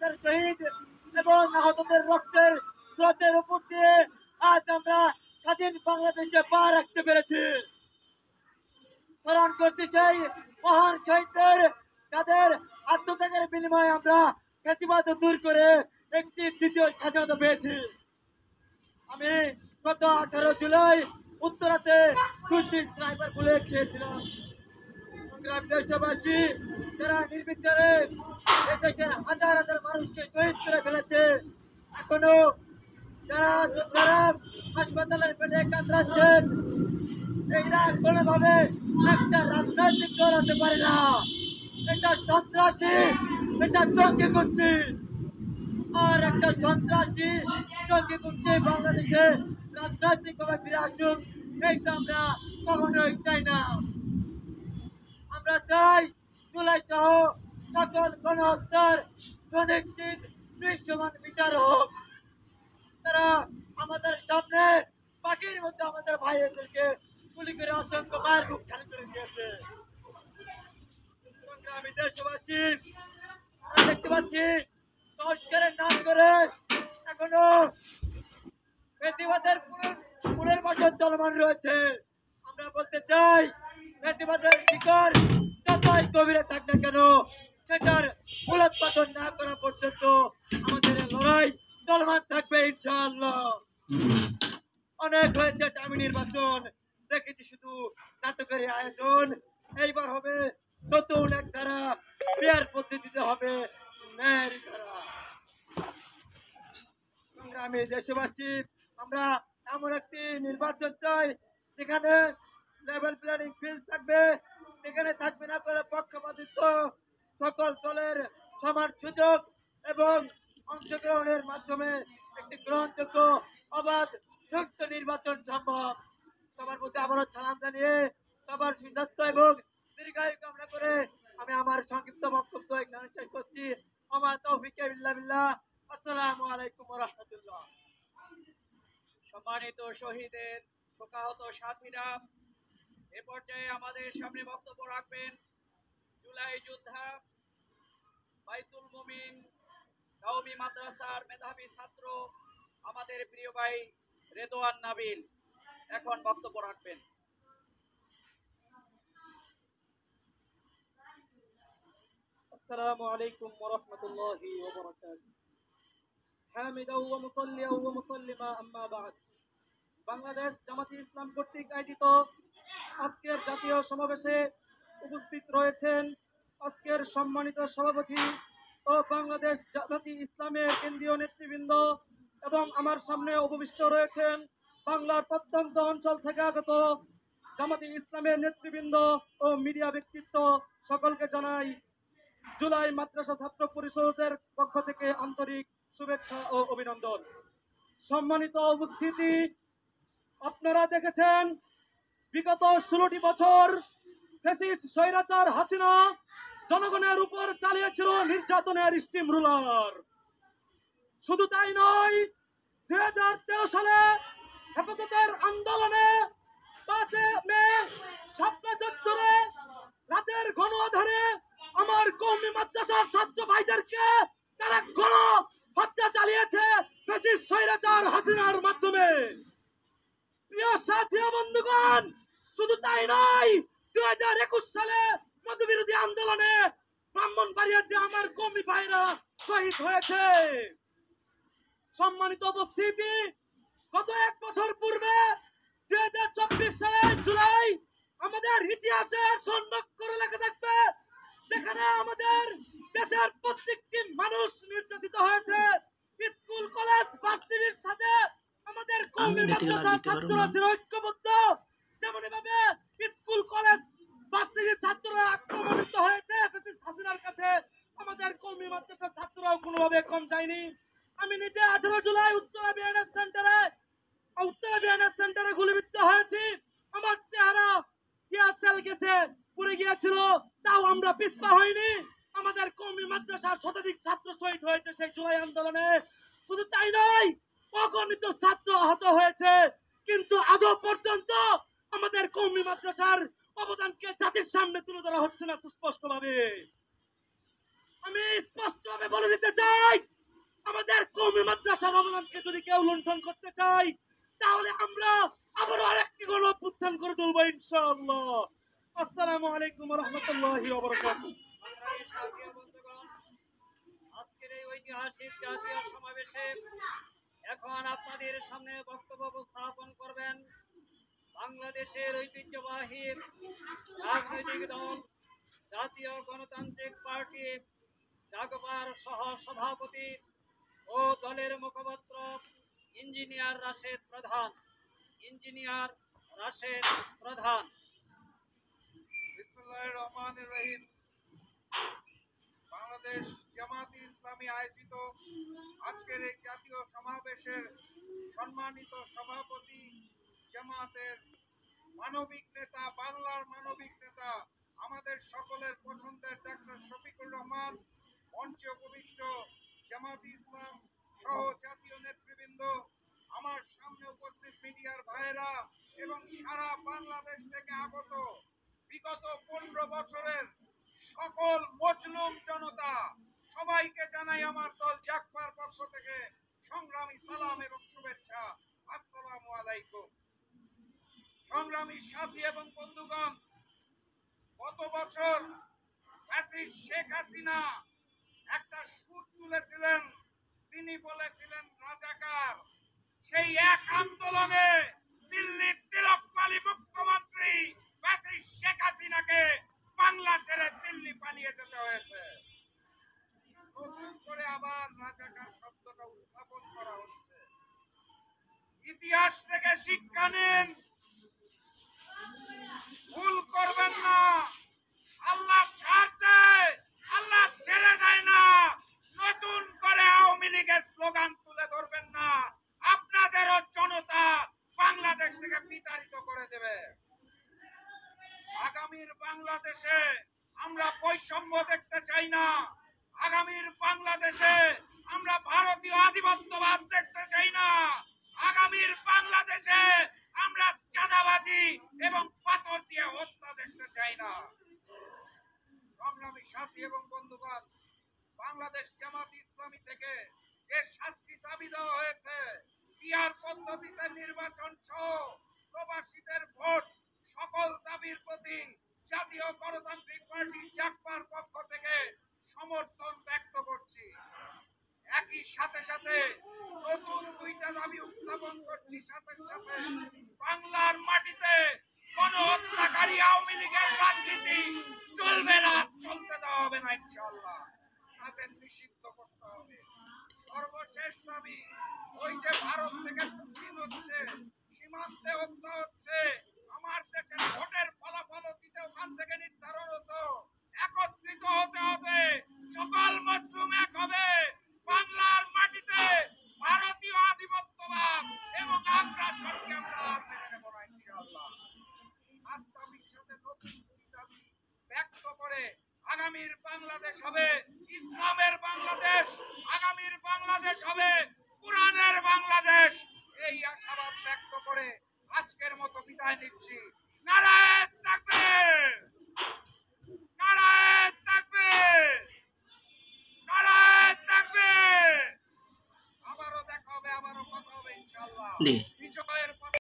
হাজার শহীদ এবং আহতদের রক্তের স্রোতের উপর দিয়ে আজ আমরা স্বাধীন বাংলাদেশে পা রাখতে পেরেছি। স্মরণ করতে চাই মহান শহীদদের, তাদের আত্মত্যাগের বিনিময়ে আমরা ফ্যাসিবাদ দূর করে একটি দ্বিতীয় স্বাধীনতা পেয়েছি। আমি গত 18 জুলাই উত্তরাতে 2টি স্নাইপার বুলেট খেয়েছিলাম। দেশবাসী যারা নির্বিচারে দেশের হাজার হাজার মানুষকে শহীদ করে ফেলেছে, এখনো যারা যোদ্ধারা হাসপাতালের পেটে কাতরাচ্ছেন, এটা কোনোভাবে একটা রাজনৈতিক দল হতে পারে না। এটা সন্ত্রাসী, এটা জঙ্গি গোষ্ঠী, আর একটা সন্ত্রাসী জঙ্গি গোষ্ঠী বাংলাদেশে রাজনৈতিক ভাবে ফিরে আসুক, এইটা আমরা কখনোই চাই না। আমরা চাই জুলাই সহ সকল গণহত্যার সুনিশ্চিত দৃশ্যমান বিচার হোক। তারা আমাদের সামনে পাখির মধ্যে আমাদের ভাইদেরকে গুলি করে অসংখ্য মায়ের বুক খালি করে দিয়েছে। সংগ্রামী দেশবাসী, আমরা দেখতে পাচ্ছি সংস্কারের নাম করে এখনো ফ্যাসিবাদের পুনর্বাসন চলমান রয়েছে। আমরা বলতে চাই ফ্যাসিবাদের শিকড় যতই গভীরে থাক না কেন, সেটার মূলোৎপাদন না করা পর্যন্ত আমাদের লড়াই চলমান থাকবে ইনশাআল্লাহ। অনেক হয়েছে টামি নির্বাচন, দেখেছি শুধু নাটকের আয়োজন। এইবার হবে নতুন এক ধারা, পেয়ার পদ্ধতিতে হবে ন্যায়ের ধারা। সংগ্রামী দেশবাসী, আমরা এমন একটি নির্বাচন চাই যেখানে লেভেল প্লেইং ফিল্ড থাকবে, যেখানে থাকবে না করে পক্ষপাতিত্ব, সকল দলের সমান সুযোগ এবং অংশগ্রহণের মাধ্যমে একটি গ্রহণযোগ্য অবাধ সুষ্ঠু নির্বাচন সম্ভব। সবার প্রতি আবারও সালাম জানিয়ে সবার সুস্বাস্থ্য এবং দীর্ঘায়ু কামনা করে আমি আমার সংক্ষিপ্ত বক্তব্য এখানে শেষ করছি। ওমা তৌফিক ইল্লা বিল্লাহ। আসসালামু আলাইকুম ওয়া রাহমাতুল্লাহ। সম্মানিত শহীদের শোকাহত সাথীরা, এ পর্যায়ে আমাদের সামনে বক্তব্য রাখবেন জুলাই যোদ্ধা বাইতুল মুমিন কওমি মাদ্রাসার মেধাবী ছাত্র আমাদের প্রিয় ভাই রেদওয়ান নাবিল এখন বক্তব্য রাখবেন। আসসালামু আলাইকুম ওয়া রাহমাতুল্লাহি ওয়া বারাকাতুহু। হামিদাও ওয়া মুসাল্লিয়াও ওয়া মুসাল্লিমা আম্মা বা'দ। বাংলাদেশ জামাতে ইসলাম কর্তৃক আয়োজিত আজকের জাতীয় সমাবেশে উপস্থিত রয়েছেন আজকের সম্মানিত সভাপতি ও বাংলাদেশ জামাতে ইসলামের কেন্দ্রীয় নেতৃবৃন্দ এবং আমার সামনে উপবিষ্ট রয়েছেন বাংলার প্রত্যন্ত অঞ্চল থেকে আগত জামাতে ইসলামের নেতৃবৃন্দ ও মিডিয়া ব্যক্তিত্ব। সকলকে জানাই জুলাই মাদ্রাসা ছাত্র পরিষদের পক্ষ থেকে আন্তরিক শুভেচ্ছা ও অভিনন্দন। সম্মানিত উপস্থিতি, আপনারা দেখেছেন বিগত 16টি বছর ফ্যাসিস্ট স্বৈরাচার হাসিনা জনগণের উপর চালিয়েছিল নির্যাতনের স্টিম রুলার। শুধু তাই নয়, 2013 সালে হেফাজতের আন্দোলনে 5 মে শাপলা চত্বরে রাতের ঘন আঁধারে আমার কওমি মাদ্রাসার ছাত্র ভাইদেরকে তারা গণ হত্যা চালিয়েছে ফ্যাসিস্ট স্বৈরাচার হাসিনার মাধ্যমে। প্রিয় সাথী ও বন্ধুগণ, শুধু তাই নয়, 2021 সালে মধুবিরোধী আন্দোলনে ব্রাহ্মণবাড়িয়াতে আমার কওমি ভাইরা শহীদ হয়েছে। সম্মানিত উপস্থিতি, গত 1 বছর পূর্বে 2024 সালের জুলাই আমাদের ইতিহাসে স্বর্ণাক্ষরে লেখা থাকবে, যেখানে আমাদের দেশের প্রত্যেকটি মানুষ নির্যাতিত হয়েছে। স্কুল কলেজ ভার্সিটির সাথে আমাদের কওমি মাদ্রাসার ছাত্ররা ছিল ঐক্যবদ্ধ। যেমন ভাবে স্কুল কলেজ ভার্সিটির ছাত্ররা আক্রমণিত হয়েছে ফ্যাসিস্ট হাসিনার কাছে, আমাদের কওমি মাদ্রাসার ছাত্ররাও কোনোভাবে কম যায়নি। আমি নিজে 18 জুলাই উত্তরা বিএনএস সেন্টারে গুলিবিদ্ধ হয়েছি। আমার চেহারা টিয়ারশেল গেছে পুড়ে গিয়েছিল, তাও আমরা পিছপা হইনি। আমাদের কওমি মাদ্রাসার শতাধিক ছাত্র শহীদ হয়েছে সেই জুলাই আন্দোলনে। শুধু তাই নয়, অগণিত ছাত্র আহত হয়েছে, কিন্তু আদৌ পর্যন্ত আমাদের কওমি মাদ্রাসার অবদানকে জাতির সামনে তুলে ধরা হচ্ছে না সুস্পষ্টভাবে। আমি স্পষ্টভাবে বলে দিতে চাই, আমাদের কওমি মাদ্রাসার অবদানকে যদি কেউ লুণ্ঠন করতে চাই, তাহলে আমরা আবারও আরেকটি গণ অভ্যুত্থান করে তুলবো ইনশাআল্লাহ। আসসালামু আলাইকুম ওয়া রাহমাতুল্লাহি ওয়া বারাকাতুহু। সংগ্রামী সাথী ও বন্ধুগণ, আজকের এই ঐতিহাসিক জাতীয় সমাবেশে এখন আপনাদের সামনে বক্তব্য উপস্থাপন করবেন বাংলাদেশের ঐতিহ্যবাহী রাজনৈতিক দল জাতীয় গণতান্ত্রিক পার্টি জাগবার সহ সভাপতি ও দলের মুখপাত্র ইঞ্জিনিয়ার রাশেদ প্রধান। ইঞ্জিনিয়ার রাশেদ প্রধান। বিসমিল্লাহির রহমানির রহিম। বাংলাদেশ জামায়াতে ইসলামী আয়োজিত আজকের এই জাতীয় সমাবেশের সম্মানিত সভাপতি, জামায়াতের মানবিক নেতা, বাংলার মানবিক নেতা, আমাদের সকলের পছন্দের ডাক্তার শফিকুর রহমান, মঞ্চে উপবিষ্ট জামায়াতে ইসলাম সহ জাতীয় নেতৃবৃন্দ, আমার সামনে উপস্থিত মিডিয়ার ভাইয়েরা এবং সারা বাংলাদেশ থেকে আগত বিগত 15 বছরের সকল মজলুম জনতা, সবাইকে জানাই আমার দল জাগবার পক্ষ থেকে সংগ্রামী সালাম এবং শুভেচ্ছা। আসসালামু আলাইকুম। সংগ্রামী সাথী এবং বন্ধুগণ, গত বছর ফ্যাসিস্ট শেখ হাসিনা একটা সুর তুলেছিলেন, তিনি বলেছিলেন রাজাকার। সেই এক আন্দোলনে দিল্লির তিলকমালী মুখ্যমন্ত্রী ফ্যাসিস্ট শেখ হাসিনাকে বাংলা ছেড়ে দিল্লি পালিয়ে যেতে হয়েছে। নতুন করে আবার রাজাকার শব্দটা উত্থাপন করা হচ্ছে। ইতিহাস থেকে শিক্ষা নিন, ভুল করবেন না। আল্লাহ ছাড় দেয়, আল্লাহ ছেড়ে দেয় না। নতুন করে আওয়ামী লীগের স্লোগান তুলে ধরবেন না, আপনাদেরও জনতা বাংলাদেশ থেকে বিতাড়িত করে দেবে। আগামীর বাংলাদেশে আমরা বৈষম্য দেখতে চাই না। আগামীর বাংলাদেশে আমরা ভারতীয় আধিপত্যবাদ দেখতে চাই না। আগামীর বাংলাদেশে আমরা চাঁদাবাজি এবং পাথর দিয়ে হত্যা দেখতে চাই না। সংগ্রামী সাথী এবং বন্ধুগণ, বাংলাদেশ জামায়াতে ইসলামী থেকে যে 7টি দাবি দেওয়া হয়েছে, পিআর পদ্ধতিতে নির্বাচন সহ প্রবাসীদের ভোট, সকল দাবির প্রতি জাতীয় গণতান্ত্রিক পার্টি জাগবার পক্ষ থেকে সমর্থন ব্যক্ত করছি। একই সাথে সাথে নতুন 2টা দাবি উত্থাপন করছি। সাথে সাথে বাংলার মাটিতে কোন হত্যাকারী আওয়ামী লীগের রাজনীতি চলবে না, চলতে দেওয়া হবে না ইনশাআল্লাহ। তাদের নিষিদ্ধ করতে হবে। সর্বশেষ দাবি, ওই যে ভারত থেকে পুতিন হচ্ছে, সীমান্তে হত্যা হচ্ছে, আমার দেশের ভোটের ফলাফল অতীতে ওখান থেকে নির্ধারণ হতো। একত্রিত হতে হবে, সকল মজলুম এক হবে। বাংলার মাটিতে ভারতীয় আধিপত্যবাদ এবং আগ্রাসনকে আমরা আর মেনে নেব না ইনশাআল্লাহ। আত্মবিশ্বাসে নতুন দাবি ব্যক্ত করে আগামীর বাংলাদেশ হবে ইসলামের বাংলাদেশ, আগামীর বাংলাদেশ হবে কোরআনের বাংলাদেশ। এই আশাবাদ ব্যক্ত করে আজকের মতো বিদায় নিচ্ছি। নারায়ে তাকবীর, নারায়ে তাকবীর, নারায়ে তাকবীর। আবারও দেখা হবে, আবারও কথা হবে ইনশাআল্লাহ।